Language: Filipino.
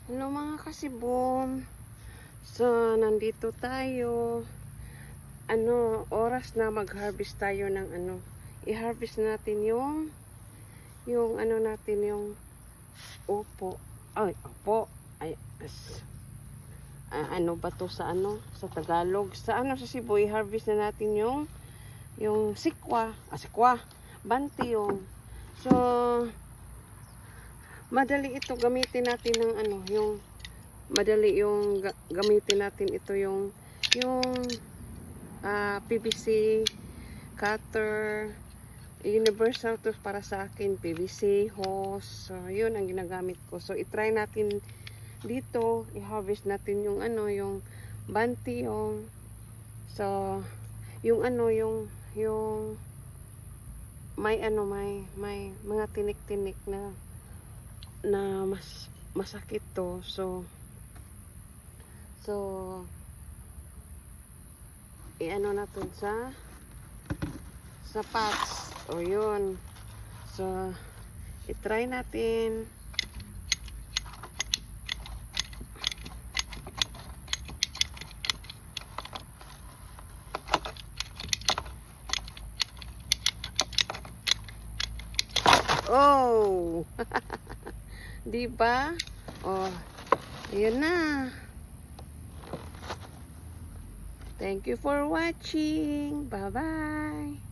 Hello mga kasibon. So, nandito tayo. Oras na mag-harvest tayo ng i-harvest natin yung natin yung upo. Ay, upo. Ay, ano ba to sa sa Tagalog? Sa sa Cebu, i-harvest na natin yung sikwa. Sikwa. Banti yung. So, madali ito gamitin natin ng gamitin natin ito yung PVC cutter, universal to para sa akin, PVC hose. So yun ang ginagamit ko. So i-try natin dito, i-harvest natin yung yung banti yung. So yung may mga tinik-tinik na masakit to. So natin sa pots. O yun. So i-try natin. Oh! Diba? Oh, ayun na. Thank you for watching. Bye-bye.